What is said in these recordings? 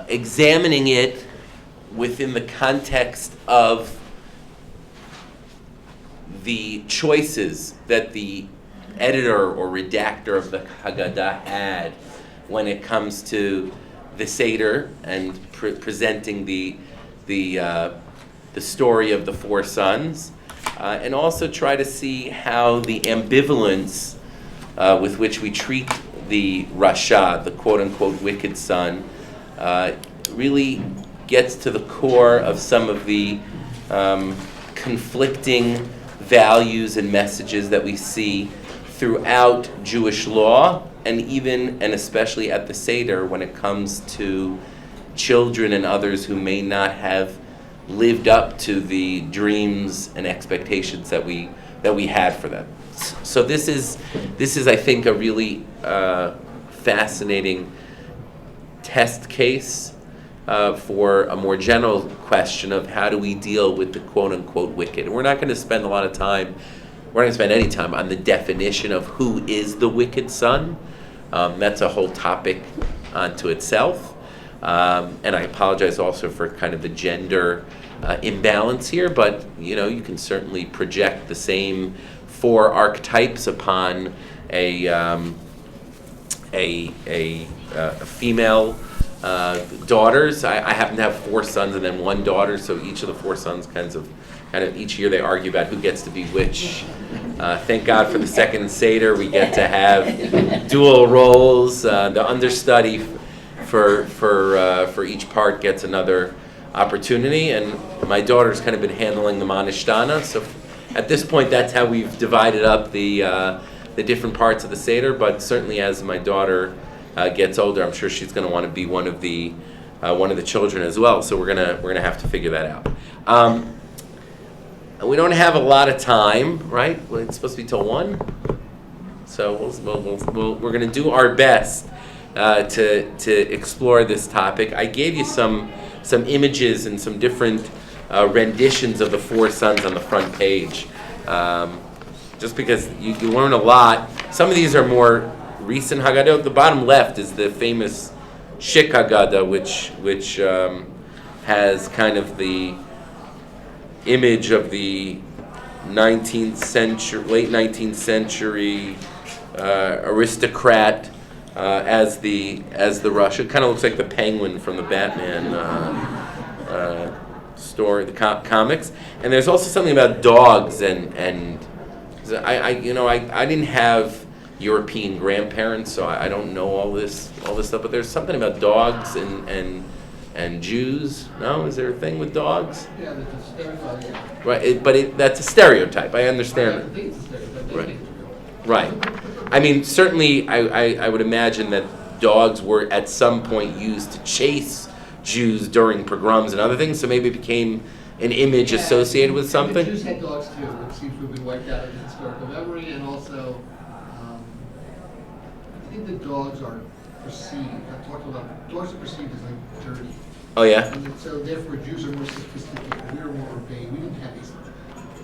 examining it within the context of the choices that the editor or redactor of the Haggadah had when it comes to the Seder and presenting the story of the four sons, and also try to see how the ambivalence with which we treat the Rasha, the quote-unquote wicked son, really gets to the core of some of the conflicting values and messages that we see throughout Jewish law, and even and especially at the Seder when it comes to children and others who may not have lived up to the dreams and expectations that we had for them. So this is I think a really fascinating test case for a more general question of how do we deal with the quote-unquote wicked. And we're not going to spend a lot of time, we're not going to spend any time on the definition of who is the wicked son. That's a whole topic unto itself. And I apologize also for kind of the gender imbalance here, but you can certainly project the same four archetypes upon a female daughters. I happen to have four sons and then one daughter, so each of the four sons kind of each year they argue about who gets to be which. Thank God for the second Seder, we get to have dual roles. The understudy for each part gets another opportunity, and my daughter's kind of been handling the Manishtana, so at this point that's how we've divided up the different parts of the Seder, but certainly as my daughter gets older, I'm sure she's going to want to be one of the children as well. So we're gonna have to figure that out. We don't have a lot of time, right? Well, it's supposed to be till 1, so we're going to do our best to explore this topic. I gave you some images and some different renditions of the four sons on the front page, just because you learn a lot. Some of these are more recent Haggadah. The bottom left is the famous Shik Haggadah, which has kind of the image of the 19th century, late 19th century aristocrat as the Russian. It kind of looks like the penguin from the Batman story, the comics. And there's also something about dogs and I didn't have European grandparents, so I don't know all this stuff. But there's something about dogs and Jews. No, is there a thing with dogs? Yeah, that's a stereotype. Yeah. Right, that's a stereotype. I understand. I think it's a stereotype. Right. Right. I mean, certainly, I would imagine that dogs were at some point used to chase Jews during pogroms and other things. So maybe it became an image associated with something. The Jews had dogs too, which seems to have been wiped out of historical memory, and also, I think the dogs are perceived. I talked about dogs are perceived as like dirty. Oh yeah. And so therefore, Jews are more sophisticated. We were more urbane. We didn't have these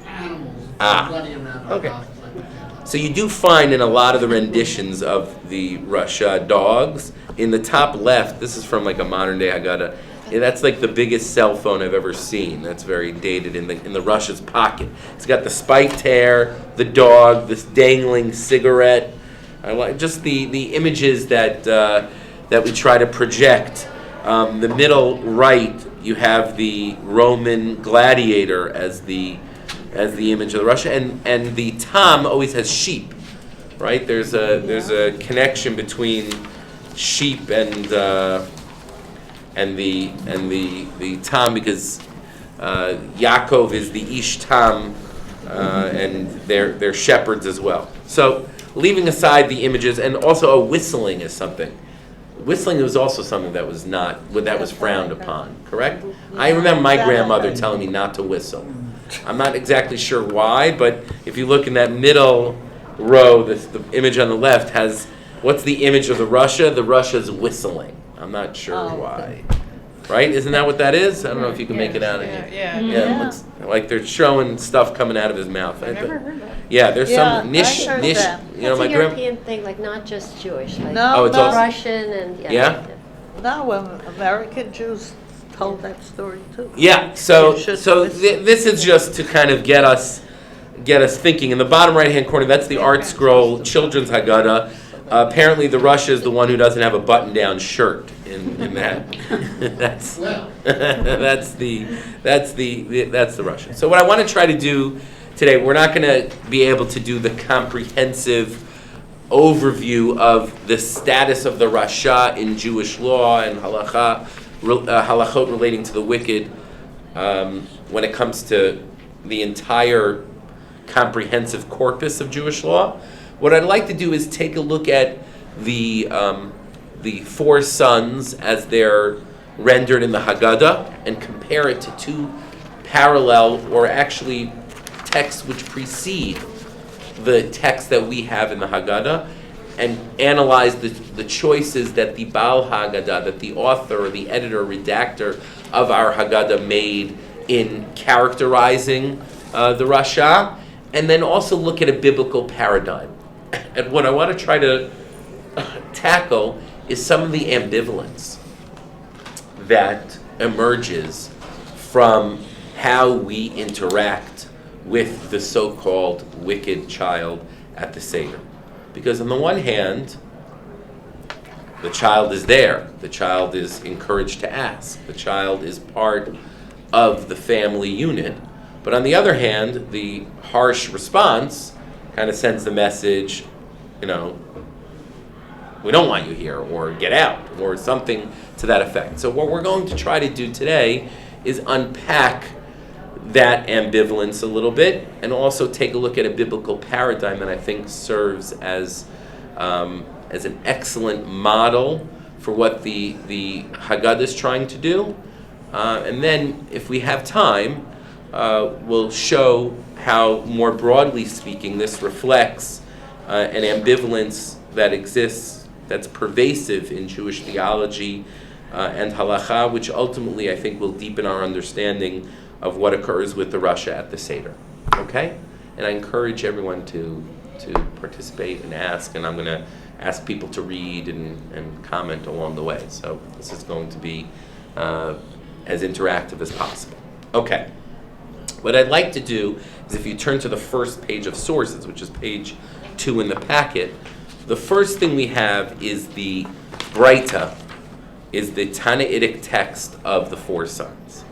animals running around our houses like we did. So you do find in a lot of the renditions of the Russia dogs, in the top left, this is from like a modern day Haggadah. Yeah, that's like the biggest cell phone I've ever seen. That's very dated in the Russia's pocket. It's got the spiked hair, the dog, this dangling cigarette. I like just the images that we try to project. The middle right, you have the Roman gladiator as the image of the Russia, and the Tom always has sheep, right? There's a connection between sheep and the Tom, because Yaakov is the Ish Tam, and they're shepherds as well. So leaving aside the images, and also whistling is something. Whistling was also something that was frowned upon, correct? I remember my grandmother telling me not to whistle. I'm not exactly sure why, but if you look in that middle row, the image on the left has, what's the image of the Russia? The Russia's whistling. I'm not sure why. Right? Isn't that what that is? I don't know if you can make it out of here. Yeah. It looks like they're showing stuff coming out of his mouth. I've never heard that. Yeah, there's some I heard that. you know, That's my a grandma. European thing, like not just Jewish, like No, it's also Russian and Yeah? now American Jews told that story too. Yeah, this is just to kind of get us thinking. In the bottom right-hand corner, that's the Art Scroll Children's Haggadah. Apparently, the Russia is the one who doesn't have a button-down shirt in that. that's the Russia. So what I want to try to do today, we're not going to be able to do the comprehensive overview of the status of the Rasha in Jewish law and halachot relating to the wicked when it comes to the entire comprehensive corpus of Jewish law. What I'd like to do is take a look at the four sons as they're rendered in the Haggadah and compare it to two parallel, or actually texts which precede the text that we have in the Haggadah, and analyze the choices that the Baal Haggadah, that the author or the editor, redactor of our Haggadah made in characterizing the Rasha, and then also look at a biblical paradigm. And what I want to try to tackle is some of the ambivalence that emerges from how we interact with the so-called wicked child at the Seder. Because on the one hand, the child is there. The child is encouraged to ask. The child is part of the family unit. But on the other hand, the harsh response kind of sends the message, we don't want you here, or get out, or something to that effect. So what we're going to try to do today is unpack that ambivalence a little bit, and also take a look at a biblical paradigm that I think serves as an excellent model for what the Haggadah is trying to do. And then, if we have time, we'll show how, more broadly speaking, this reflects an ambivalence that exists, that's pervasive in Jewish theology and halacha, which ultimately I think will deepen our understanding of what occurs with the Rasha at the Seder. Okay? And I encourage everyone to participate and ask, and I'm going to ask people to read and comment along the way. So this is going to be as interactive as possible. Okay. What I'd like to do is, if you turn to the first page of sources, which is page 2 in the packet, the first thing we have is the Breita, is the Tannaitic text of the four sons.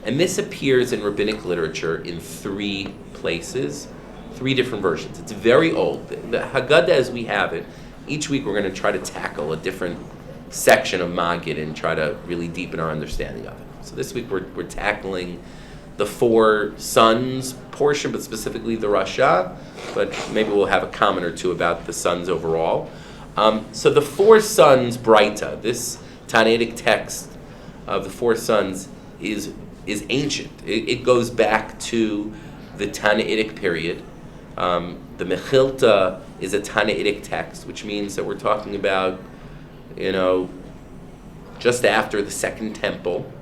And this appears in rabbinic literature in 3 places, 3 different versions. It's very old. The Haggadah as we have it, each week we're going to try to tackle a different section of Maggid and try to really deepen our understanding of it. So this week we're tackling the four sons portion, but specifically the Rasha, but maybe we'll have a comment or two about the sons overall. So the four sons Breita, this Tannaitic text of the four sons is ancient. It goes back to the Tannaitic period. The Mechilta is a Tannaitic text, which means that we're talking about, just after the Second Temple.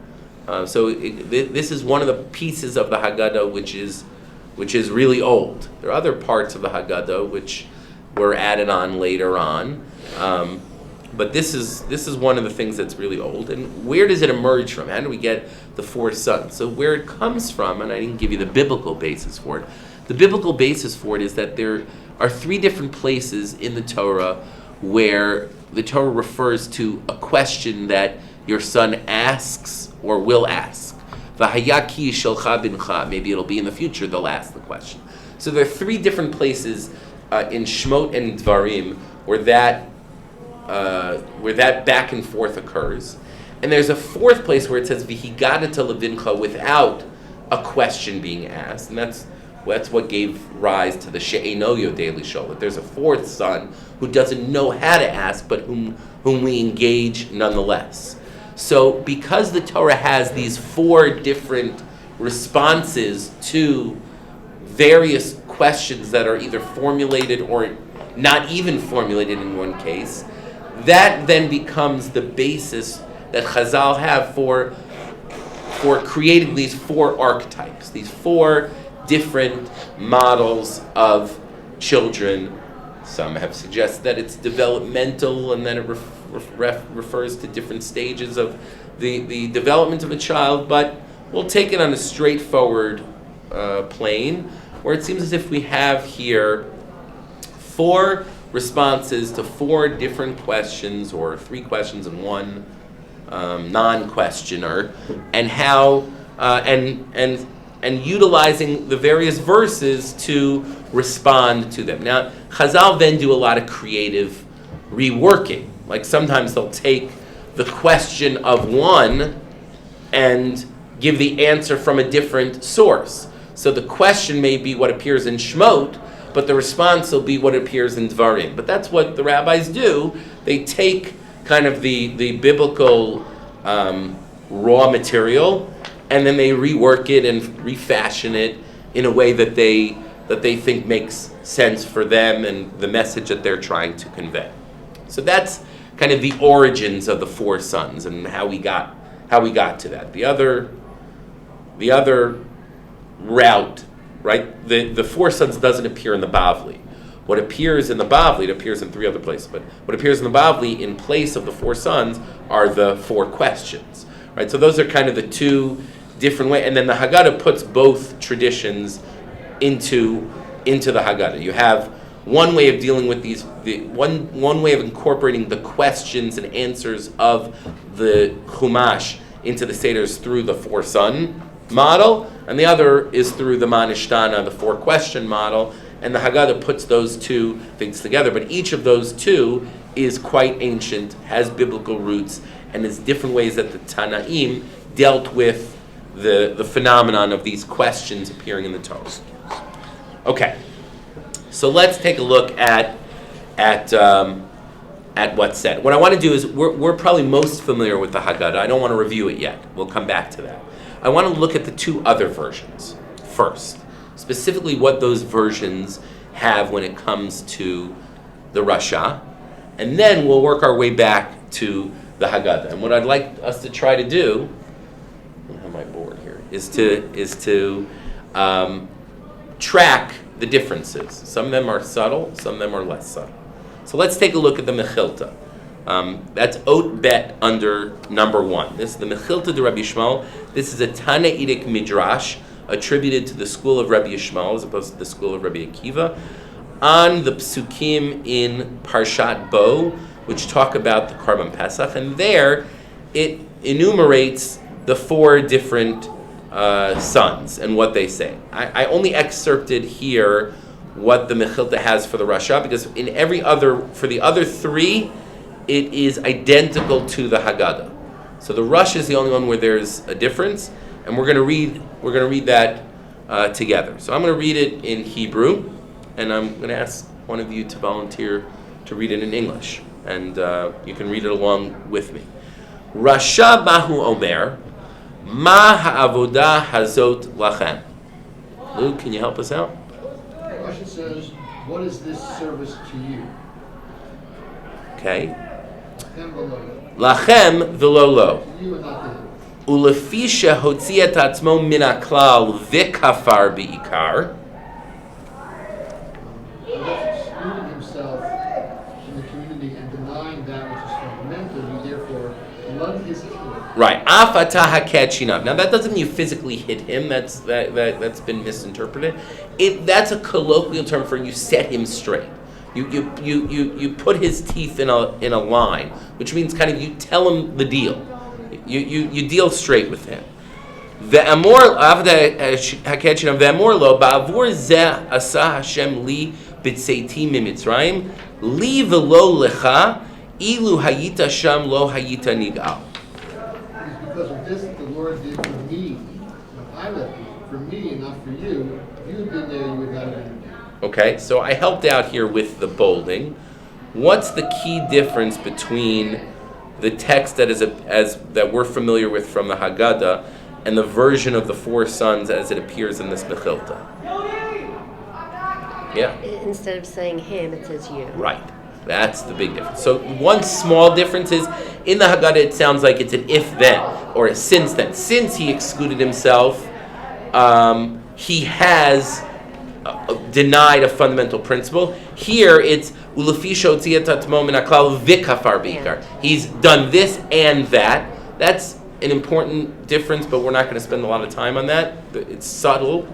This is one of the pieces of the Haggadah which is really old. There are other parts of the Haggadah which were added on later on, but this is one of the things that's really old. And where does it emerge from? How do we get the four sons? So where it comes from, and I didn't give you the biblical basis for it. The biblical basis for it is that there are 3 different places in the Torah where the Torah refers to a question that your son asks or will ask. V'hayaki shelcha bincha. Maybe it'll be in the future they'll ask the question. So there are 3 different places in Shmot and Dvarim where that back and forth occurs, and there's a 4th place where it says v'higada levincha without a question being asked, and that's what gave rise to the she'eino yodei lishol. That there's a 4th son who doesn't know how to ask, but whom we engage nonetheless. So because the Torah has these 4 different responses to various questions that are either formulated or not even formulated in one case, that then becomes the basis that Chazal have for creating these 4 archetypes, these 4 different models of children. Some have suggested that it's developmental and then it refers to different stages of the development of a child, but we'll take it on a straightforward plane, where it seems as if we have here 4 responses to 4 different questions, or 3 questions and 1 non-questioner, and how and utilizing the various verses to respond to them. Now, Chazal then do a lot of creative reworking. Like sometimes they'll take the question of one and give the answer from a different source. So the question may be what appears in Shmot, but the response will be what appears in Dvarim. But that's what the rabbis do. They take kind of the biblical raw material, and then they rework it and refashion it in a way that they think makes sense for them and the message that they're trying to convey. So that's kind of the origins of the 4 sons and how we got to that. The other route, right? The 4 sons doesn't appear in the Bavli. What appears in the Bavli, it appears in 3 other places, but what appears in the Bavli in place of the 4 sons are the 4 questions, right? So those are kind of the 2 different ways, and then the Haggadah puts both traditions into the Haggadah. You have one way of dealing with these, one way of incorporating the questions and answers of the Chumash into the Seders through the 4-son model, and the other is through the Manishtana, the 4-question model, and the Haggadah puts those 2 things together. But each of those 2 is quite ancient, has biblical roots, and is different ways that the Tanaim dealt with the phenomenon of these questions appearing in the Torah. Okay, so let's take a look at what's said. What I want to do is, we're probably most familiar with the Haggadah. I don't want to review it yet. We'll come back to that. I want to look at the 2 other versions first, specifically what those versions have when it comes to the Rasha, and then we'll work our way back to the Haggadah. And what I'd like us to try to do, I have my board here, is to track the differences. Some of them are subtle, some of them are less subtle. So let's take a look at the Mechilta. That's Ot Bet under number 1. This is the Mechilta de Rabbi Shmuel. This is a Tanaitic Midrash attributed to the school of Rabbi Shmuel as opposed to the school of Rabbi Akiva, on the psukim in Parshat Bo, which talk about the Karban Pesach, and there it enumerates the 4 different sons and what they say. I only excerpted here what the Mechilta has for the Rasha, because for the other 3, it is identical to the Haggadah. So the Rasha is the only one where there's a difference, and we're going to read that together. So I'm going to read it in Hebrew, and I'm going to ask one of you to volunteer to read it in English, and you can read it along with me. Rasha Bahu Omer, Ma ha'avodah hazot lachem. Luke, can you help us out? The question says, what is this service to you? Okay. Lachem v'lo. Lachem v'lo lo. To you and not to him. Ulefisha hotziat atzmo min haklal v'kafar bi'ikar. Excluding himself from the community and denying that which is fundamental, he therefore lugged his heel. Right. Afataha ketchinab. Now that doesn't mean you physically hit him. That's been misinterpreted. That's a colloquial term for you set him straight. You put his teeth in a line, which means kind of you tell him the deal. You deal straight with him. Ve'amor haketchinab ve'amor lo ba'avur zeh asa Hashem li b'tzeiti mimitzrayim li v'lo lecha ilu hayita sham lo hayita nig'al. Because of this, the Lord did for me, when I left you, for me and not for you. If you had been there, you would not have been there. Okay, so I helped out here with the bolding. What's the key difference between the text that we're familiar with from the Haggadah and the version of the 4 sons as it appears in this Mechilta? Yeah. Instead of saying him, it says you. Right. That's the big difference. So one small difference is, in the Haggadah it sounds like it's an if-then, or a since-then. Since he excluded himself, he has denied a fundamental principle. Here it's Ulefi shotziat atmo min haklal v'kafar b'ikar. He's done this and that. That's an important difference, but we're not going to spend a lot of time on that. It's subtle.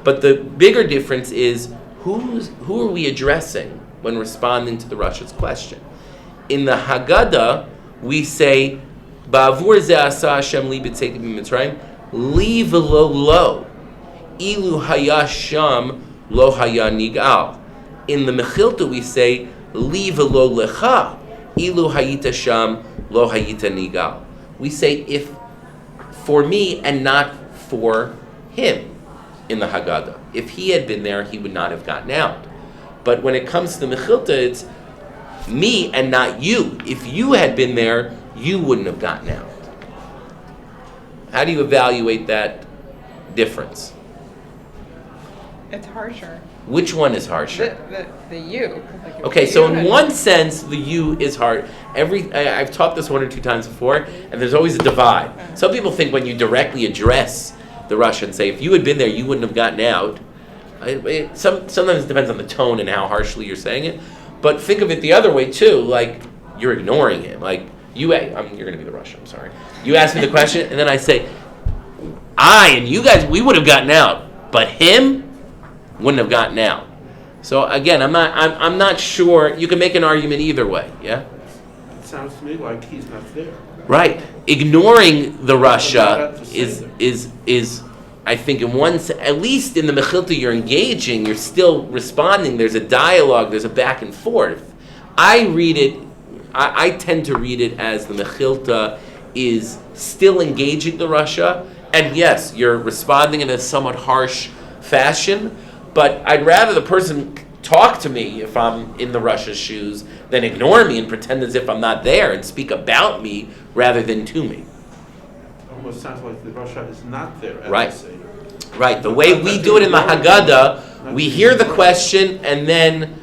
But the bigger difference is who are we addressing when responding to the Rasha's question? In the Haggadah, we say, Ba'avur ze asa Hashem li b'tzeitim b'mitzrayim, li v'lo lo, ilu haya sham lo haya nigal. In the Mechilta, we say, li v'lo lecha, ilu hayita sham lo hayita nigal. We say, if for me and not for him. In the Haggadah, if he had been there, he would not have gotten out. But when it comes to the Mechilta, it's me and not you. If you had been there, you wouldn't have gotten out. How do you evaluate that difference? It's harsher. Which one is harsher? The you. Like Okay, you so in had- one sense, the you is hard. I've taught this one or two times before, and there's always a divide. Some people think when you directly address the Russian and say, if you had been there, you wouldn't have gotten out. Sometimes it depends on the tone and how harshly you're saying it. But think of it the other way too, like you're ignoring him. Like you're going to be the Russian. I'm sorry. You ask me the question, and then I say, I and you guys, we would have gotten out, but him wouldn't have gotten out. So again, I'm not sure. You can make an argument either way. Yeah. It sounds to me like he's not there. Right. Ignoring the Russia Not at the is I think in one at least in the Mechilta you're engaging, you're still responding, there's a dialogue, there's a back and forth. I tend to read it as the Mechilta is still engaging the Russia, and yes, you're responding in a somewhat harsh fashion, but I'd rather the person talk to me if I'm in the Russia's shoes than ignore me and pretend as if I'm not there and speak about me rather than to me. Almost sounds like the Russia is not there. As Right. I say. Right. The way we do it in the Haggadah, we hear the question and then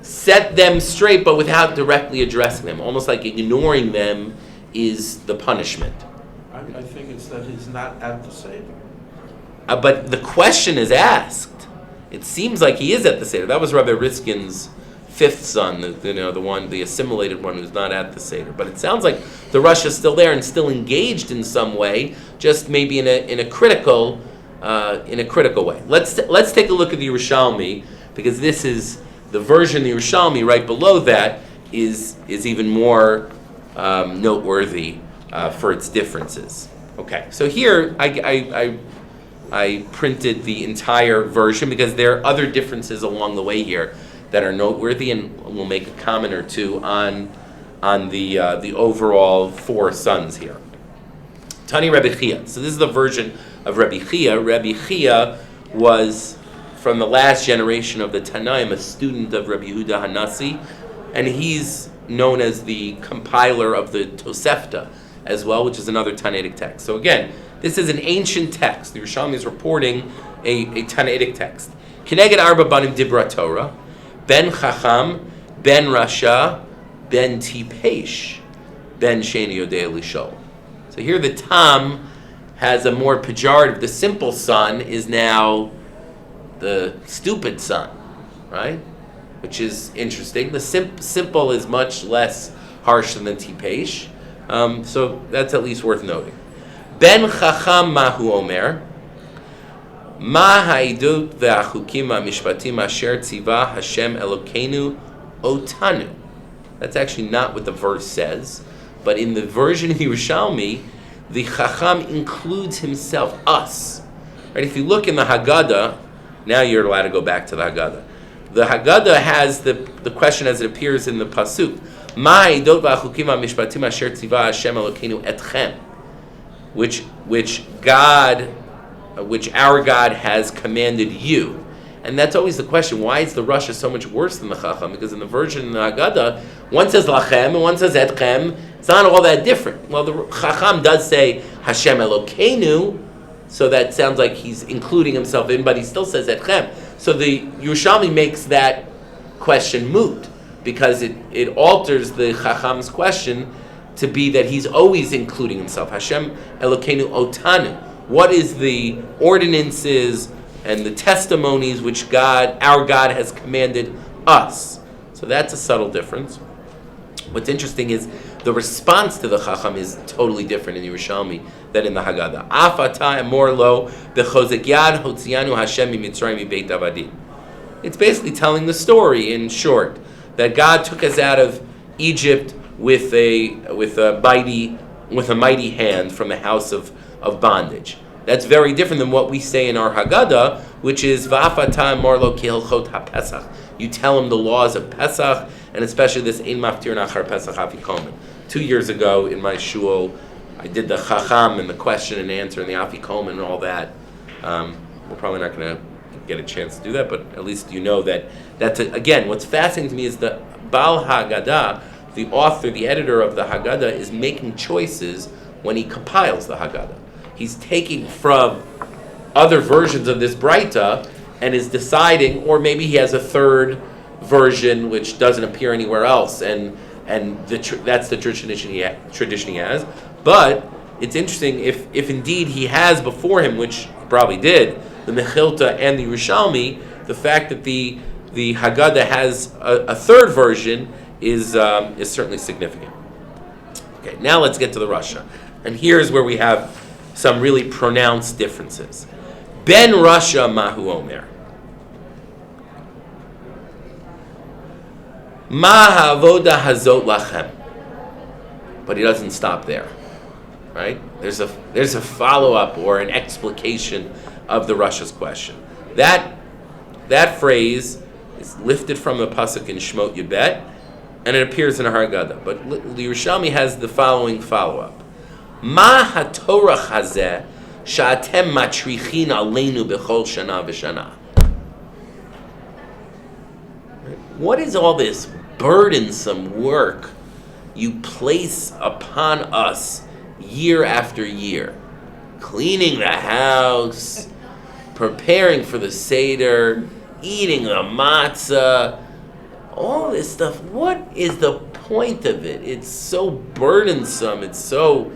set them straight, but without directly addressing them. Almost like ignoring them is the punishment. I think it's that he's not at the Seder. But the question is asked. It seems like he is at the Seder. That was Rabbi Riskin's fifth son, the assimilated one who's not at the Seder. But it sounds like the Rosh is still there and still engaged in some way, just maybe in a critical way. Let's take a look at the Yerushalmi, because this is the version of the Yerushalmi. Right below that is even more noteworthy for its differences. Okay, so here I printed the entire version because there are other differences along the way here that are noteworthy, and we'll make a comment or two on the overall four sons here. Tani Rabbi Chia. So this is the version of Rabbi Chia. Rabbi Chia was from the last generation of the Tanaim, a student of Rabbi Yehuda Hanassi, and he's known as the compiler of the Tosefta as well, which is another Tanaitic text. So again, this is an ancient text. The Yerushalmi is reporting a Tanaitic text. Keneged arba banim dibra Torah, ben chacham, ben rasha, ben tipesh, ben sheni yodei lishol. So here the Tam has a more pejorative. The simple son is now the stupid son, right? Which is interesting. The simple is much less harsh than the tipesh. So that's at least worth noting. Ben chacham mahu omer, ma ha'idut ve'achukim ha'mishpatim asher tziva Hashem Elokeinu otanu. That's actually not what the verse says, but in the version of Yerushalmi, the chacham includes himself, us. Right? If you look in the Haggadah, now you're allowed to go back to the Haggadah. The Haggadah has the question as it appears in the pasuk. Ma ha'idut ve'achukim ha'mishpatim asher tziva Hashem Elokeinu etchem. Which our God has commanded you. And that's always the question, why is the Rasha so much worse than the Chacham? Because in the version in the Haggadah, one says Lachem and one says Etchem. It's not all that different. Well, the Chacham does say Hashem Elokeinu, so that sounds like he's including himself in, but he still says Etchem. So the Yerushalmi makes that question moot, because it alters the Chacham's question to be that he's always including himself. Hashem Elokeinu Otanu. What is the ordinances and the testimonies which our God has commanded us? So that's a subtle difference. What's interesting is the response to the Chacham is totally different in Yerushalmi than in the Haggadah. Afata emor lo b'chozek yad hotzianu Hashem miMitzrayim mibeit avadim. It's basically telling the story in short that God took us out of Egypt with a mighty hand from the house of bondage. That's very different than what we say in our Haggadah, which is Va'afata emor lo kihilchot haPesach. You tell him the laws of Pesach, and especially this Ein Maftir Nachar Pesach Afikomen. 2 years ago in my shul, I did the Chacham and the question and answer and the Afikomen and all that. We're probably not going to get a chance to do that, but at least you know that's again, what's fascinating to me is the Baal Haggadah, the author, the editor of the Haggadah, is making choices when he compiles the Haggadah. He's taking from other versions of this Breita and is deciding, or maybe he has a third version which doesn't appear anywhere else, and that's the tradition he has. But it's interesting if indeed he has before him, which he probably did, the Mechilta and the Yerushalmi, the fact that the Haggadah has a third version is certainly significant. Okay, now let's get to the Rasha, and here's where we have some really pronounced differences. Ben Rasha Mahu Omer. Ma ha'avoda hazot lachem. But he doesn't stop there, right? There's a follow-up or an explication of the Rasha's question. That phrase is lifted from the pasuk in Shmot Yibet, and it appears in the Haggadah. But the Yerushalmi has the following follow-up. Ma ha'torah hazeh sha'atem matrichin aleinu b'chol shana v'shana. What is all this burdensome work you place upon us year after year? Cleaning the house, preparing for the Seder, eating the matzah, all this stuff. What is the point of it? It's so burdensome. It's so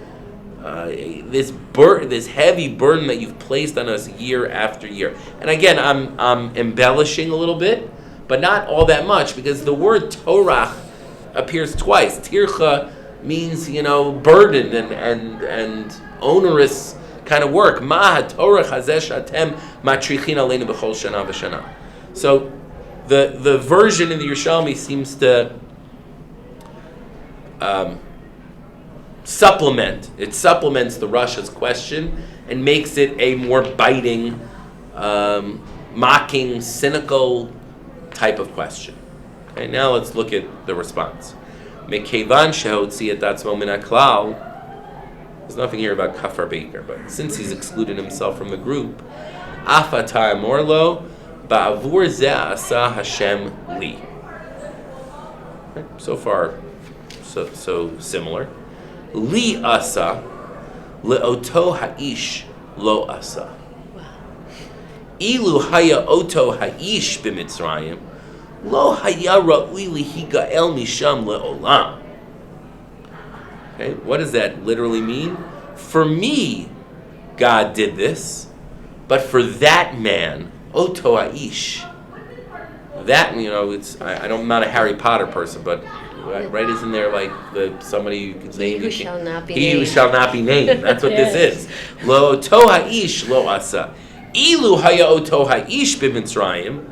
this heavy burden that you've placed on us year after year. And again, I'm embellishing a little bit, but not all that much, because the word Torah appears twice. Tircha means, burden and onerous kind of work. Ma Torah chazesh atem matrichin aleinu b'chol shana v'shana. So the version in the Yerushalmi seems to supplements the Rasha's question and makes it a more biting, mocking, cynical type of question. Okay, now let's look at the response. Mekevan shehotzi et atzmo min haklal. There's nothing here about kafar baker, but since he's excluded himself from the group, afatar morlo ba'avur zeh asa Hashem li. Okay, so far, so similar. Li asa le'oto ha'ish lo asa. Ilu haya oto ha'ish b'Mitzrayim lo haya ra'ui lihigael misham le'olam. Okay, what does that literally mean? For me, God did this, but for that man, oto ha'ish. That, I'm not a Harry Potter person, but right, isn't there like somebody you could name? He who shall not be He named. who shall not be named. That's what this is. Lo oto ha'ish lo asa. Ilu haya oto ha'ish b'Mitzrayim,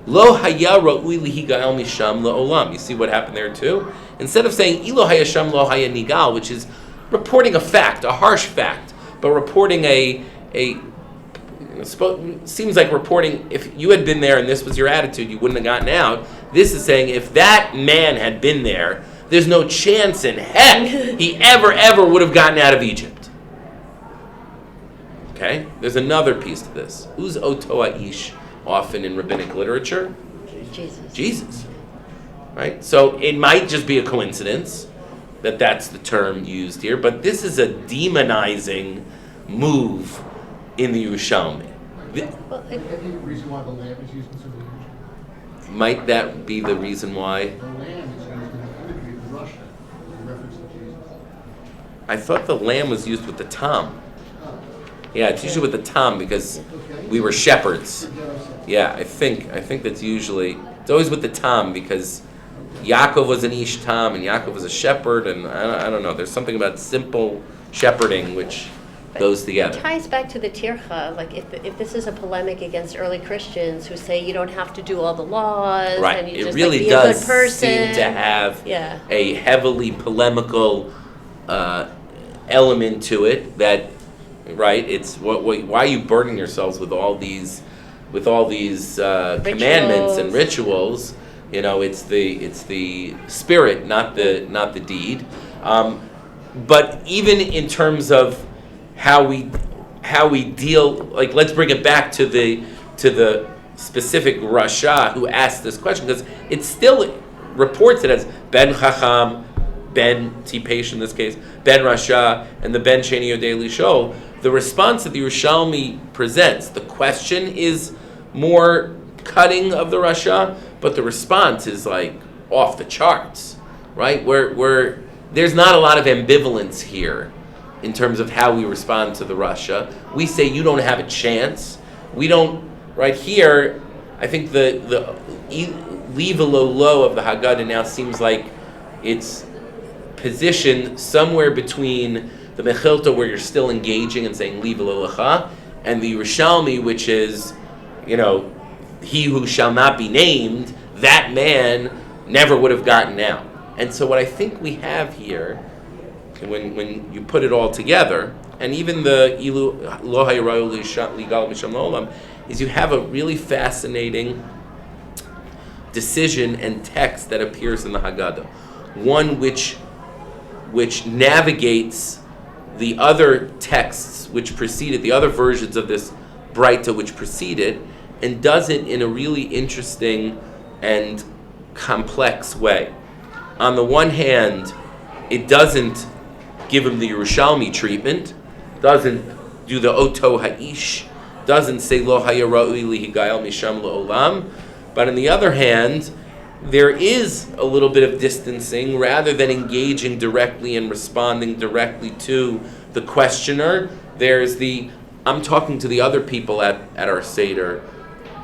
lo haya ra'ui lihigael misham le'olam. You see what happened there too? Instead of saying ilu haya sham lo haya nigal, which is reporting a fact, a harsh fact, but reporting seems like reporting, if you had been there and this was your attitude, you wouldn't have gotten out. This is saying if that man had been there, there's no chance in heck he ever would have gotten out of Egypt. Okay? There's another piece to this. Who's Oto Aish often in rabbinic literature? Jesus. Right? So it might just be a coincidence that that's the term used here, but this is a demonizing move in the Yerushalmi. Maybe the reason why the lamb is used in some of the Might that be the reason why? The lamb is used in the imagery of Russia as a reference to Jesus. I thought the lamb was used with the tom. Yeah, it's usually with the tom because we were shepherds. Yeah, I think that's usually, it's always with the tom because Yaakov was an ish tam, and Yaakov was a shepherd, and I don't know. There's something about simple shepherding which goes It together. ties back to the tircha. Like if this is a polemic against early Christians who say you don't have to do all the laws, Right. and you It just really be does a good person. seem to have Yeah. a heavily polemical element to it. That, right? It's why are you burdening yourselves with all these commandments and rituals? You know, it's the spirit, not the deed. But even in terms of how we deal, like, let's bring it back to the specific Rasha who asked this question, because it still reports it as Ben Chacham, Ben Tipesh in this case, Ben Rasha, and the Ben Sheni Yodei Lishol. The response that the Yerushalmi presents, the question is more cutting of the Rasha, but the response is like off the charts, right? Where there's not a lot of ambivalence here in terms of how we respond to the Rasha. We say you don't have a chance. We don't. Right here, I think the leave a low of the Haggadah now seems like it's positioned somewhere between the Mechilta, where you're still engaging and saying leave a lecha, and the Yerushalmi, which is, he who shall not be named, that man never would have gotten out. And so what I think we have here, when you put it all together, and even the Ilu Lo Hayrayu Ligal Misham Olam, is you have a really fascinating decision and text that appears in the Haggadah. One which navigates the other texts which preceded, the other versions of this Braita which preceded, and does it in a really interesting and complex way. On the one hand, it doesn't give him the Yerushalmi treatment, doesn't do the Oto Ha'ish, doesn't say Lo Hayara'ui Lihigayal Misham La'olam, but on the other hand, there is a little bit of distancing rather than engaging directly and responding directly to the questioner. There's I'm talking to the other people at our Seder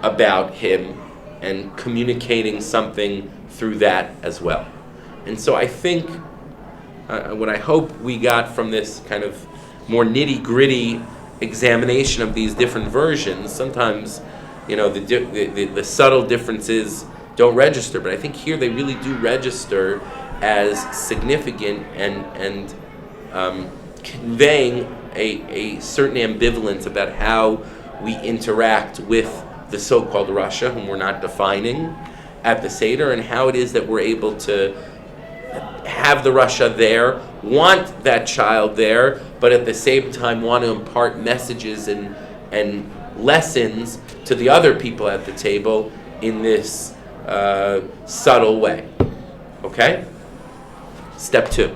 about him and communicating something through that as well. And so I think what I hope we got from this kind of more nitty-gritty examination of these different versions, sometimes, the subtle differences don't register, but I think here they really do register as significant and conveying a certain ambivalence about how we interact with the so-called Rasha, whom we're not defining at the Seder, and how it is that we're able to have the Rasha there, want that child there, but at the same time want to impart messages and lessons to the other people at the table in this subtle way. Okay? Step 2.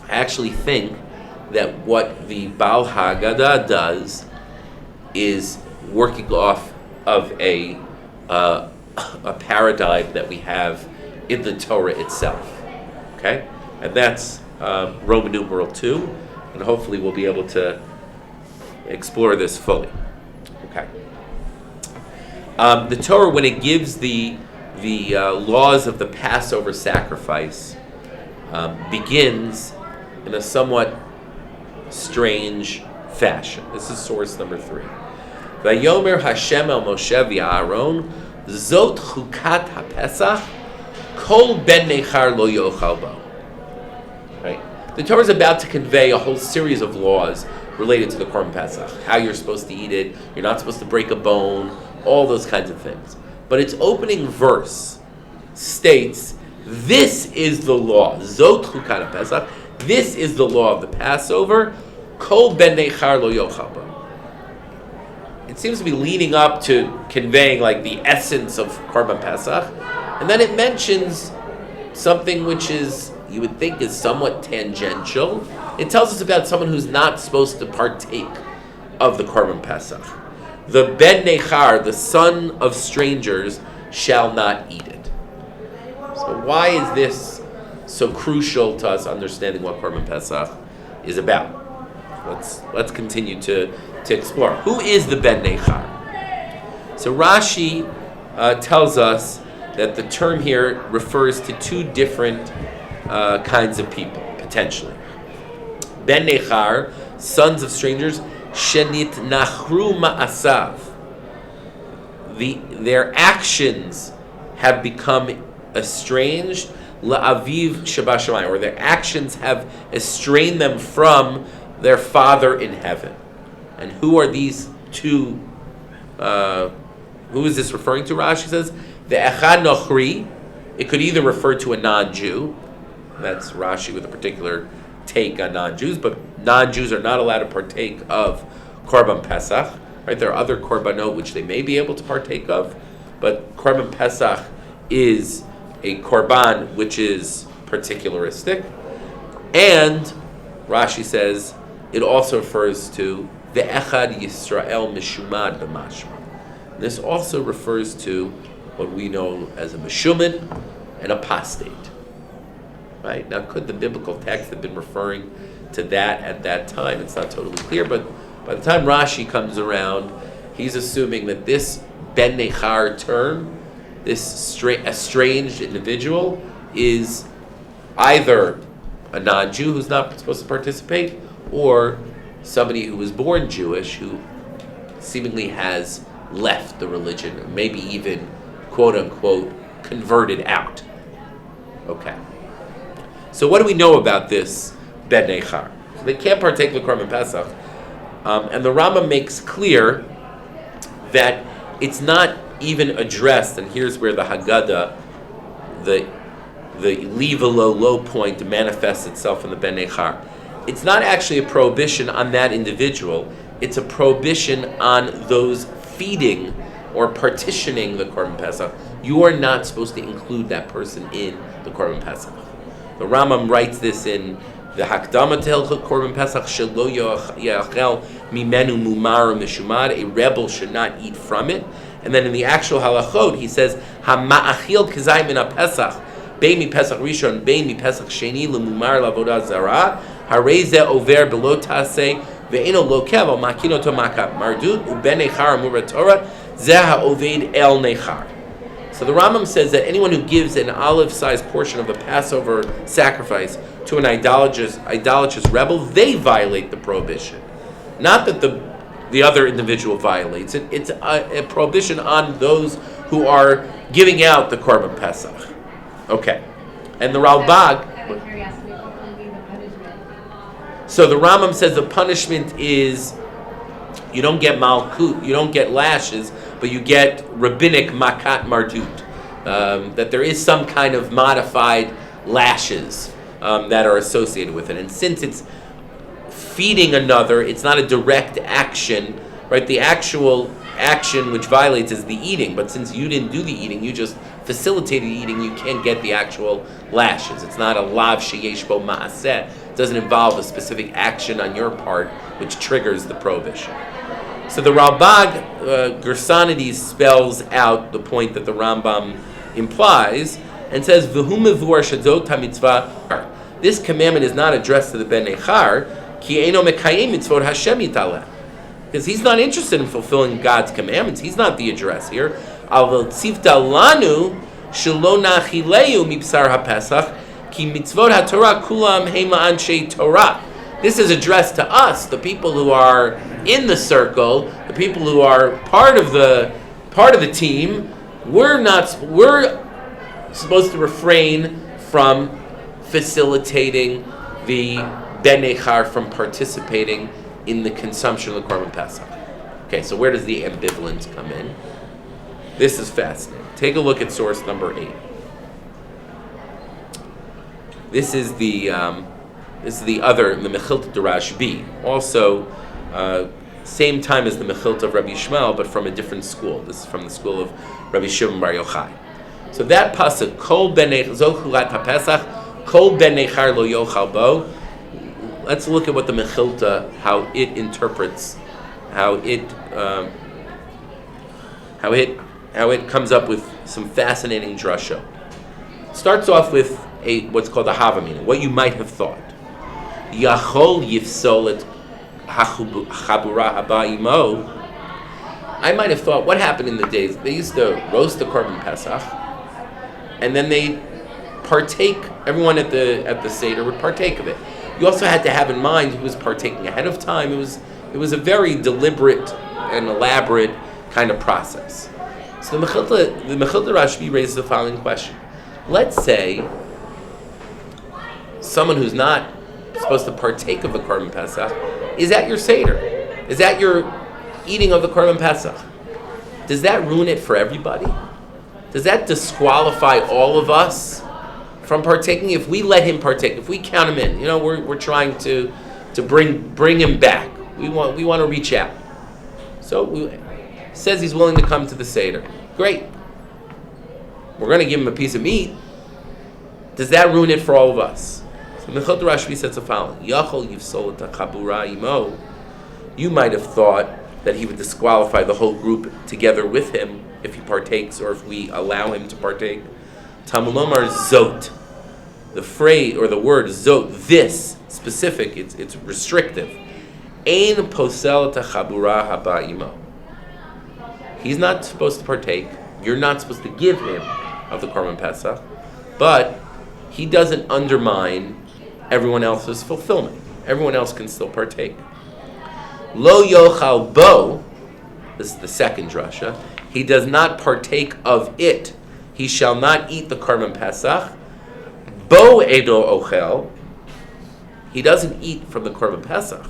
I actually think that what the Baal Haggadah does is working off of a paradigm that we have in the Torah itself. Okay? And that's Roman numeral 2, and hopefully we'll be able to explore this fully. Okay. The Torah, when it gives the laws of the Passover sacrifice, begins in a somewhat strange fashion. This is source number 3. Vayomer Hashem el Moshe v'Aaron, Zot chukat haPesach, Kol ben nechar lo yochal bo. Right. The Torah is about to convey a whole series of laws related to the Korban Pesach. How you're supposed to eat it, you're not supposed to break a bone, all those kinds of things. But its opening verse states, this is the law, Zot chukat haPesach, this is the law of the Passover, Kol ben nechar lo yochal bo. It seems to be leading up to conveying like the essence of Korban Pesach, and then it mentions something which is, you would think, is somewhat tangential. It tells us about someone who's not supposed to partake of the Korban Pesach. The Ben Nechar, the son of strangers, shall not eat it. So why is this so crucial to us understanding what Korban Pesach is about? Let's continue to explore. Who is the Ben Nechar? So Rashi tells us that the term here refers to two different kinds of people, potentially. Ben Nechar, sons of strangers, Shenit Nachru Ma'asav. Their actions have become estranged, La'aviv Shabashamayim, or their actions have estranged them from their Father in heaven. And who are these two? Who is this referring to? Rashi says, the Echad Nochri. It could either refer to a non-Jew. That's Rashi with a particular take on non-Jews, but non-Jews are not allowed to partake of Korban Pesach. Right? There are other Korbanot which they may be able to partake of, but Korban Pesach is a Korban which is particularistic. And Rashi says it also refers to the Echad Yisrael Mishumad B'mashma. This also refers to what we know as a Meshumad, an apostate. Right? Now, could the biblical text have been referring to that at that time? It's not totally clear, but by the time Rashi comes around, he's assuming that this Ben Nechar term, this estranged individual, is either a non-Jew who's not supposed to participate, or somebody who was born Jewish who seemingly has left the religion, maybe even, quote-unquote, converted out. Okay. So what do we know about this Ben Nechar? So they can't partake of the Korban Pesach. And the Rambam makes clear that it's not even addressed, and here's where the Haggadah, the leave a low point manifests itself in the Ben Nechar. It's not actually a prohibition on that individual, it's a prohibition on those feeding or partitioning the Korban Pesach. You are not supposed to include that person in the Korban Pesach. The Rambam writes this in the Hakdama to Hilchot Korban Pesach, Shelo Yachel Mimenu Mumar Mishumad, a rebel should not eat from it. And then in the actual halachot, he says, Hama'achil Kazai Min HaPesach, Bein Mi Pesach Rishon, Bein Mi Pesach Sheni, L'Mumar L'Avodah Zarah, Harei Zeh Over B'lo Taseh, Ve'eno Lokev Al Makino To Makat Mardut, U'ben Nechar Amur Torah, Zeh HaOved El Nechar. So the Rambam says that anyone who gives an olive-sized portion of a Passover sacrifice to an idolatrous rebel, they violate the prohibition. Not that the other individual violates it. It's a prohibition on those who are giving out the Korban Pesach. Okay. And the Ralbag... Out of curiosity, what would be the punishment? So the Rambam says the punishment is, you don't get malkut, you don't get lashes, but you get rabbinic makat mardut. That there is some kind of modified lashes that are associated with it. And since it's feeding another, it's not a direct action, right? The actual action which violates is the eating, but since you didn't do the eating, you just facilitated eating, you can't get the actual lashes. It's not a lav sheyesh bo ma'aseh. It doesn't involve a specific action on your part which triggers the prohibition. So the Ralbag Gersonides spells out the point that the Rambam implies and says, V'hu mevur shadot ha-mitzvah. This commandment is not addressed to the Ben Nechar, ki eino mekayim mitzvot Hashem yitaleh. Because he's not interested in fulfilling God's commandments. He's not the address here. Aval tzivta lanu shelo nachileu mibsar ha-pesach ki mitzvot ha-Torah kulam heima anshe Torah. This is addressed to us, the people who are in the circle, the people who are part of the team. We're supposed to refrain from facilitating the Ben Nechar from participating in the consumption of the Korban Pesach. Okay, so where does the ambivalence come in? This is fascinating. Take a look at source number 8. This is the other, the Mechilta de Rabbi, also same time as the Mechilta of Rabbi Shmuel, but from a different school. This is from the school of Rabbi Shimon Bar Yochai. So that pasuk, Kol ben Zochulat HaPesach, Kol ben Nechar lo yochal bo. Let's look at what the Mechilta, how it interprets, how it comes up with some fascinating drasha. It starts off with what's called a hava meaning, what you might have thought. Yachol yifsol et chabura haba imo. I might have thought, what happened in the days? They used to roast the Korban Pesach, and then they partake. Everyone at the Seder would partake of it. You also had to have in mind who was partaking ahead of time. It was a very deliberate and elaborate kind of process. So the Mechilta Rashbi raises the following question. Let's say someone who's not supposed to partake of the Korban Pesach is at your Seder, is at your eating of the Korban Pesach. Does that ruin it for everybody? Does that disqualify all of us from partaking? If we let him partake, if we count him in, we're trying to bring him back. We want to reach out. So says he's willing to come to the Seder. Great. We're going to give him a piece of meat. Does that ruin it for all of us? So Mechilta Rashbi says the following: Yachol yifsol et hachabura imo. You might have thought that he would disqualify the whole group together with him if he partakes, or if we allow him to partake. Talmud Lomar zot. The phrase or the word zot, this specific, it's restrictive. Ein posel et hachabura haba imo. He's not supposed to partake. You're not supposed to give him of the Korban Pesach, but he doesn't undermine everyone else's fulfillment. Everyone else can still partake. Lo yochal bo, this is the second drasha, he does not partake of it. He shall not eat the Korban Pesach. Bo edo ochel, he doesn't eat from the Korban Pesach.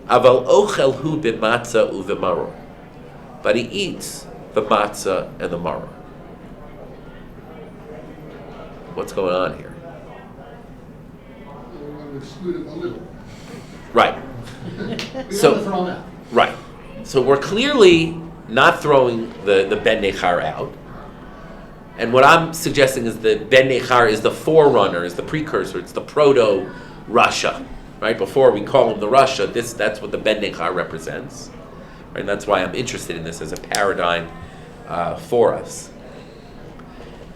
Aval ochel hu b'matzah u'v'maror, but he eats the matzah and the maror. What's going on here? We're going to exclude him a little. Right. We So- don't throw him out. Right. So we're clearly not throwing the Ben Nechar out. And what I'm suggesting is the Ben Nechar is the forerunner, is the precursor, it's the proto-Rasha. Right? Before we call him the Rasha, that's what the Ben Nechar represents. Right? And that's why I'm interested in this as a paradigm for us.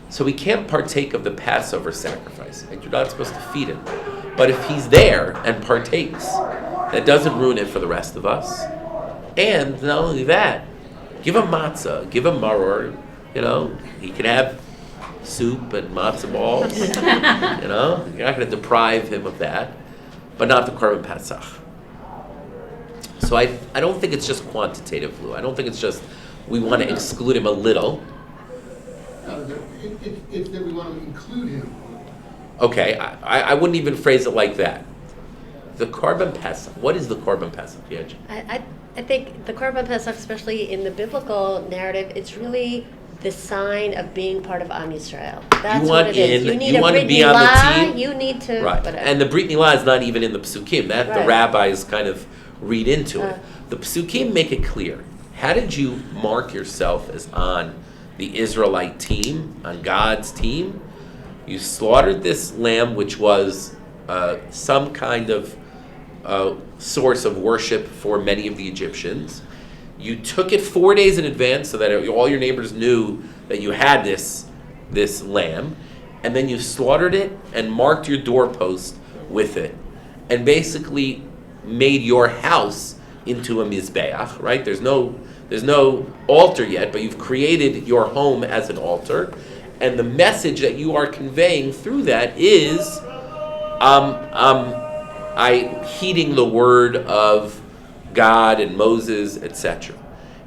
So we can't partake of the Passover sacrifice. Right? You're not supposed to feed him. But if he's there and partakes, that doesn't ruin it for the rest of us. And not only that, give him matzah, give him maror. He can have soup and matzah balls. You're not going to deprive him of that, but not the Korban Pesach. So I don't think it's just quantitative, Lou. I don't think it's just we want to exclude him a little. No, it's that we want to include him. Okay, I wouldn't even phrase it like that. The Korban Pesach. What is the Korban Pesach, Yej? I think the Korban Pesach, especially in the biblical narrative, it's really the sign of being part of Am Yisrael. That's what it is. You need you a want to Brit be on Milah, the team. you need to, Right, whatever. and the Brit Milah is not even in the Psukim. That the Right. rabbis kind of read into it. Uh. The Psukim make it clear. How did you mark yourself as on the Israelite team, on God's team? You slaughtered this lamb, which was some kind of source of worship for many of the Egyptians. You took it 4 days in advance so that all your neighbors knew that you had this lamb, and then you slaughtered it and marked your doorpost with it, and basically made your house into a mizbeach. Right? There's no altar yet, but you've created your home as an altar, and the message that you are conveying through that is, heeding the word of God and Moses, etc.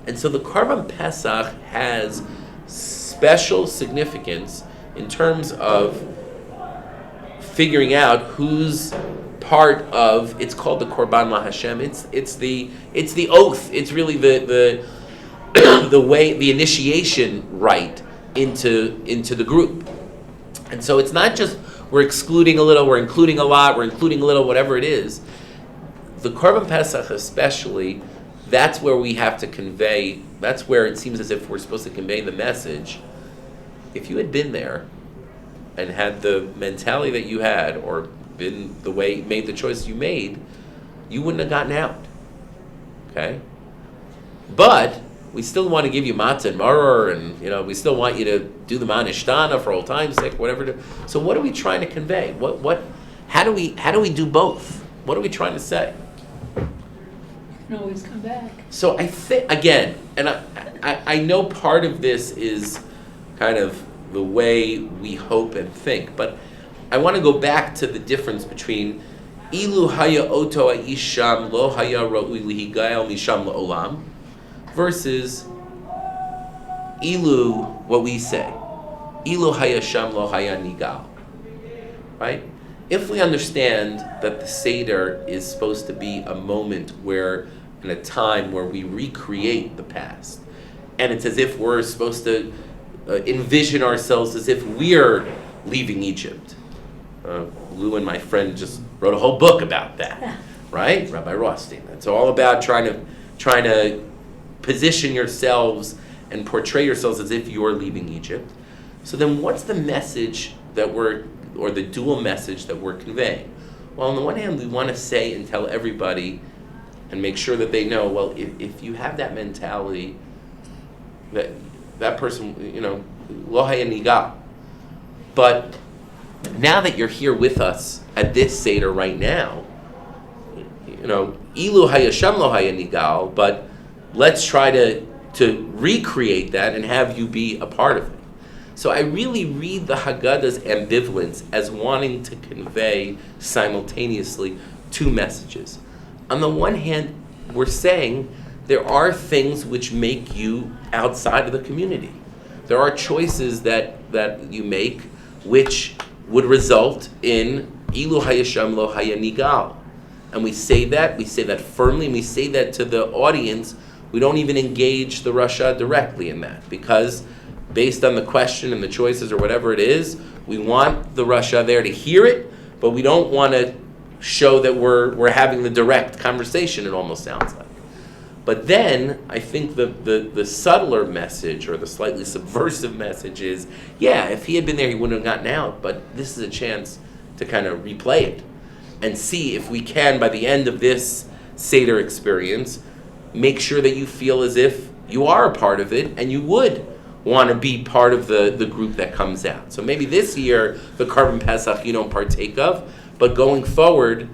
And so the Korban Pesach has special significance in terms of figuring out who's part of. It's called the Korban LaHashem. It's the oath. It's really the the way, the initiation rite into the group. And so it's not just we're excluding a little, we're including a lot, we're including a little, whatever it is. The Korban Pesach especially, that's where we have to convey, that's where it seems as if we're supposed to convey the message. If you had been there and had the mentality that you had, or been the way, made the choice you made, you wouldn't have gotten out. Okay? But we still want to give you matzah and maror, and we still want you to do the manishtana for old time's sake, whatever. So what are we trying to convey? How do we do both? What are we trying to say? You can always come back. So I think, again, and I know part of this is kind of the way we hope and think. But I want to go back to the difference between Ilu haya oto isham lo haya ra'ui lihigael misham la'olam versus Ilu, what we say, Ilu haya sham lo haya nigal. Right? If we understand that the Seder is supposed to be a moment where, in a time where we recreate the past, and it's as if we're supposed to envision ourselves as if we're leaving Egypt. Lou and my friend just wrote a whole book about that, right? Rabbi Rothstein. It's all about trying to position yourselves and portray yourselves as if you're leaving Egypt. So then what's the message or the dual message that we're conveying? Well, on the one hand, we want to say and tell everybody and make sure that they know, well, if you have that mentality, that person, lo haya nigal. But now that you're here with us at this Seder right now, ilu haya sham lo haya nigal, but let's try to recreate that and have you be a part of it. So I really read the Haggadah's ambivalence as wanting to convey simultaneously two messages. On the one hand, we're saying there are things which make you outside of the community. There are choices that you make which would result in ilu hayasham lo haya nigal. And we say that firmly, and we say that to the audience. We don't even engage the Rasha directly in that, because based on the question and the choices or whatever it is, we want the Rasha there to hear it, but we don't want to show that we're having the direct conversation, it almost sounds like. But then, I think the subtler message, or the slightly subversive message is, yeah, if he had been there, he wouldn't have gotten out, but this is a chance to kind of replay it and see if we can, by the end of this Seder experience, make sure that you feel as if you are a part of it and you would want to be part of the group that comes out. So maybe this year, the Karban Pesach you don't partake of, but going forward,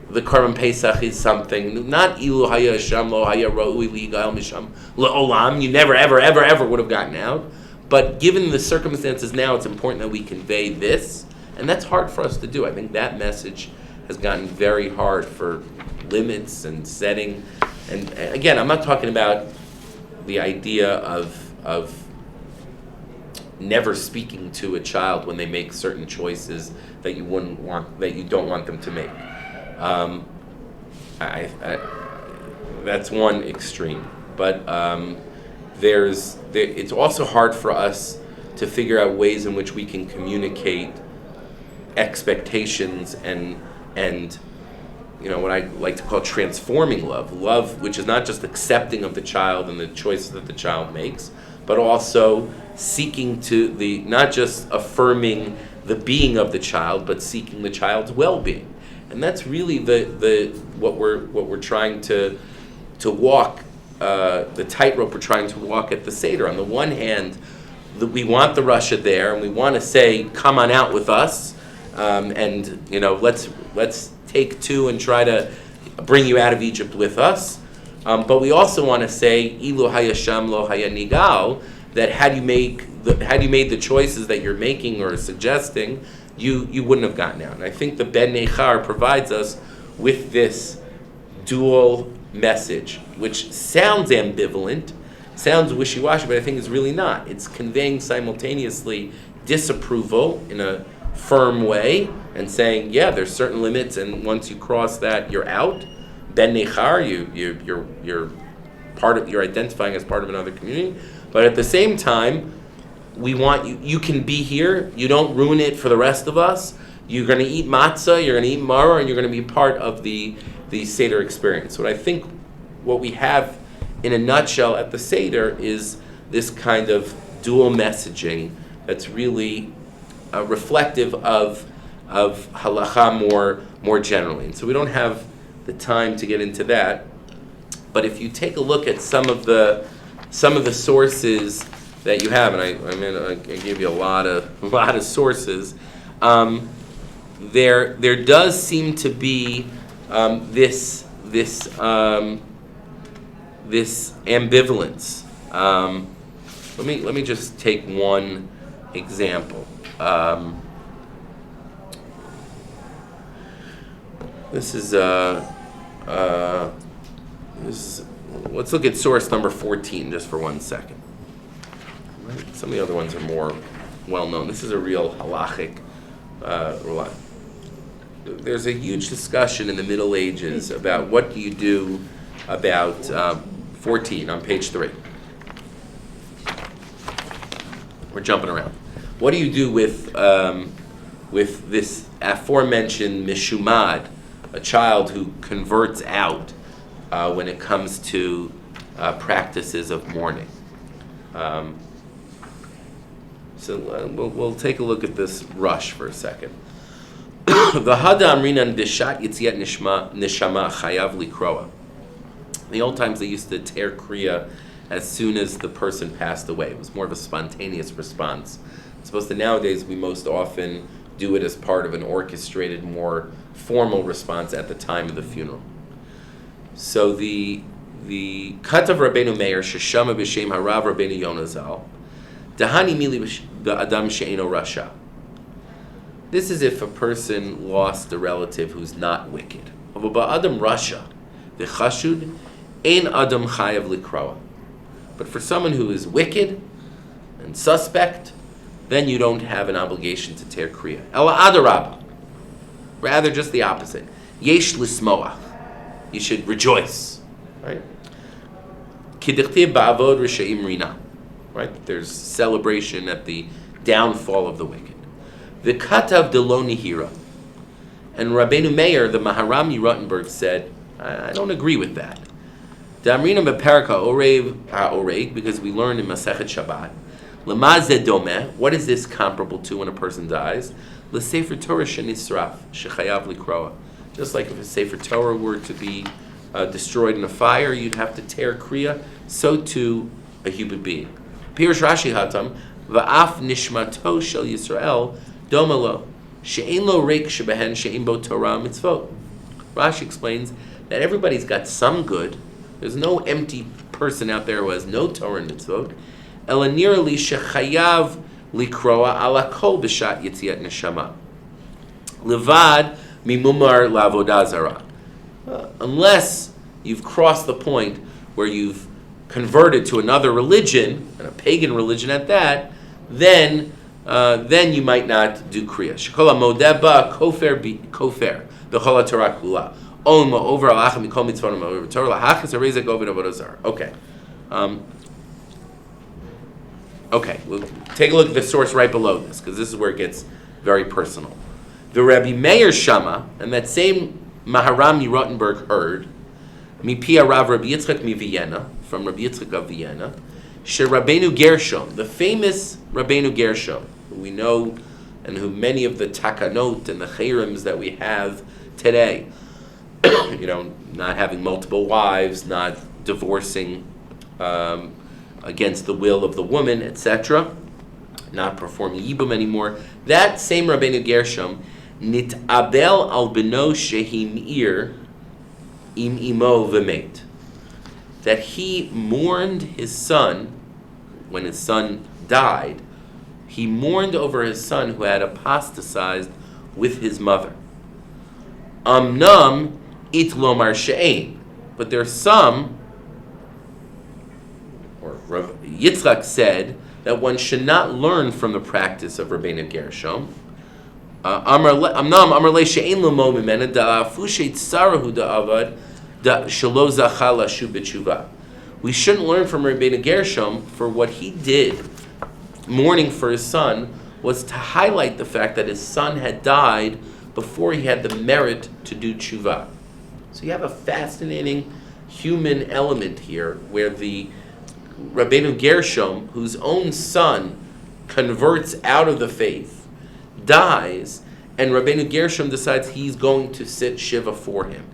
the Karban Pesach is something, not ilu haya sham lo haya ra'ui lihigael misham la'olam, you never, ever, ever, ever would have gotten out. But given the circumstances now, it's important that we convey this, and that's hard for us to do. I think that message has gotten very hard for limits and setting. And again, I'm not talking about the idea of never speaking to a child when they make certain choices that you don't want them to make. That's one extreme, but it's also hard for us to figure out ways in which we can communicate expectations and what I like to call transforming love which is not just accepting of the child and the choices that the child makes, but also seeking to not just affirming the being of the child, but seeking the child's well-being. And that's really what we're trying to walk, the tightrope we're trying to walk at the Seder. On the one hand, we want the Rasha there, and we want to say, "Come on out with us," and let's take two and try to bring you out of Egypt with us. But we also want to say, "Ilu haya sham lo haya nigal," that had you made the choices that you're making or suggesting, you wouldn't have gotten out. And I think the Ben Nechar provides us with this dual message, which sounds ambivalent, sounds wishy-washy, but I think it's really not. It's conveying simultaneously disapproval in a firm way and saying, yeah, there's certain limits, and once you cross that, you're out. Ben Nechar, you're identifying as part of another community, but at the same time, we want you can be here. You don't ruin it for the rest of us. You're going to eat matzah, you're going to eat maror, and you're going to be part of the Seder experience. What we have in a nutshell at the Seder is this kind of dual messaging that's really reflective of halacha more generally. And so we don't have the time to get into that. But if you take a look at some of the sources that you have, and I gave you a lot of sources. There does seem to be this ambivalence. Let me just take one example. Let's look at source number 14 just for 1 second. Right? Some of the other ones are more well-known. This is a real halachic. There's a huge discussion in the Middle Ages about what do you do about 14 on page 3. We're jumping around. What do you do with this aforementioned mishumad, a child who converts out when it comes to practices of mourning? We'll take a look at this rush for a second. The hadam rinan bishat yitziat neshama chayav likroa. In the old times, they used to tear kriya as soon as the person passed away. It was more of a spontaneous response. As opposed to nowadays, we most often do it as part of an orchestrated, more formal response at the time of the funeral. So the Katav Rabbeinu Meir Sheshama b'Shem Harav Rabbeinu Yonazal Dahani Mili Adam She'eno Rasha. This is if a person lost a relative who's not wicked. Adam Rasha, the Chashud, Ein Adam Chayav Likroa. But for someone who is wicked and suspect, then you don't have an obligation to tear kriya. Ela adarabba, rather just the opposite. Yesh lismoach, you should rejoice, right? Kidichtiv ba'avod rishayim rina, right? There's celebration at the downfall of the wicked. The katav de lo nihira, and Rabbeinu Meir, the Maharami Rottenberg, said, I don't agree with that. Damrina beperka oreg, because we learned in Masechet Shabbat. Lema zedome, what is this comparable to when a person dies? L'sefer Torah shenisraf shechayav likroa. Just like if a sefer Torah were to be destroyed in a fire, you'd have to tear kriya. So too a human being. Pirush Rashi hatam va'af nishmato shel Yisrael domelo she'en lo reik shebehen she'en bo Torah mitzvot. Rashi explains that everybody's got some good. There's no empty person out there who has no Torah and mitzvot. Elanirali shechayav likroa ala kol b'shat yitziat neshama. Levad mimumar lavodah zara. Unless you've crossed the point where you've converted to another religion, and a pagan religion at that, then you might not do kriya. Shekola modeba kofer b'chol Torah kula. Okay. Okay, we'll take a look at the source right below this, because this is where it gets very personal. The Rabbi Meir Shama, and that same Maharami Rottenberg heard, Mipia Rav Rabbi Yitzchak mi Vienna, from Rabbi Yitzchak of Vienna, She Rabbeinu Gershom, the famous Rabbeinu Gershom, who we know, and who many of the takanot and the chayrims that we have today, not having multiple wives, not divorcing against the will of the woman, etc., not performing yibum anymore. That same Rabbeinu Gershom, nit'abel al beno shehimir im imo v'meit, that he mourned his son when his son died. He mourned over his son who had apostatized with his mother. Amnam it lomar she'ein, but there's some, or Yitzchak said, that one should not learn from the practice of Rabbeinu Gershom. Amnam amar le she'ein lomo mimena da'afushet sarahu da'avad da'shelo zacha lashu b'tshuva. We shouldn't learn from Rabbeinu Gershom for what he did, mourning for his son, was to highlight the fact that his son had died before he had the merit to do tshuva. So you have a fascinating human element here, where the Rabbeinu Gershom, whose own son converts out of the faith, dies, and Rabbeinu Gershom decides he's going to sit Shiva for him.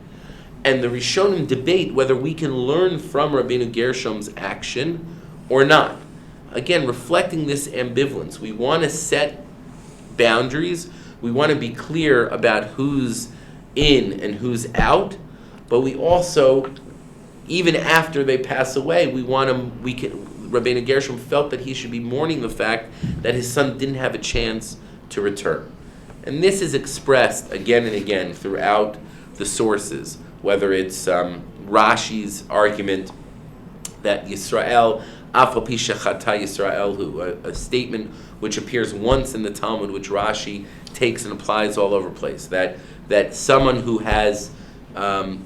And the Rishonim debate whether we can learn from Rabbeinu Gershom's action or not. Again, reflecting this ambivalence. We want to set boundaries. We want to be clear about who's in and who's out. But we also, even after they pass away, Rabbeinu Gershom felt that he should be mourning the fact that his son didn't have a chance to return. And this is expressed again and again throughout the sources, whether it's Rashi's argument that Yisrael, Afal Pi Shechata Yisrael, a statement which appears once in the Talmud, which Rashi takes and applies all over the place, that someone who has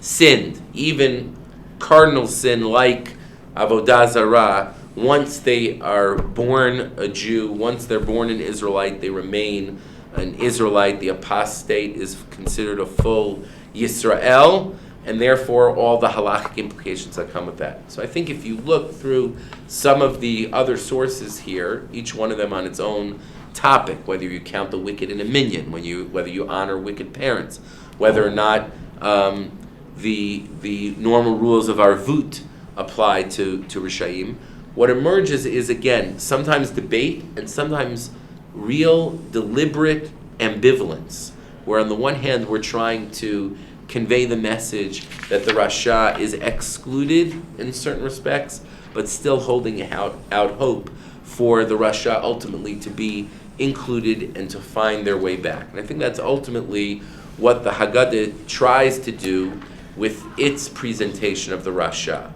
sinned, even cardinal sin like Avodah Zarah, once they are born a Jew, once they're born an Israelite, they remain an Israelite. The apostate is considered a full Yisrael, and therefore all the halachic implications that come with that. So I think if you look through some of the other sources here, each one of them on its own topic, whether you count the wicked in a minyan, whether you honor wicked parents, whether or not the normal rules of arvut apply to Rishayim, what emerges is, again, sometimes debate and sometimes real, deliberate ambivalence, where on the one hand we're trying to convey the message that the Rasha is excluded in certain respects, but still holding out hope for the Rasha ultimately to be included and to find their way back. And I think that's ultimately what the Haggadah tries to do with its presentation of the Rasha.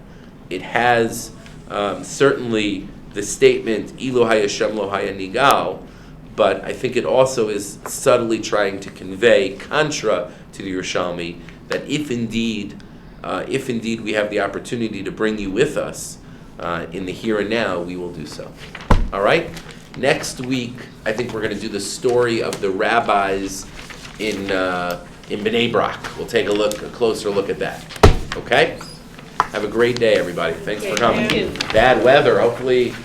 It has certainly the statement, Ilo hayashem lo haya nigal, but I think it also is subtly trying to convey, contra to the Yerushalmi, that if indeed we have the opportunity to bring you with us in the here and now, we will do so. All right? Next week, I think we're going to do the story of the rabbis in Bnei Brak. We'll take a closer look at that. Okay? Have a great day, everybody. Thanks for coming. Thank you. Bad weather. Hopefully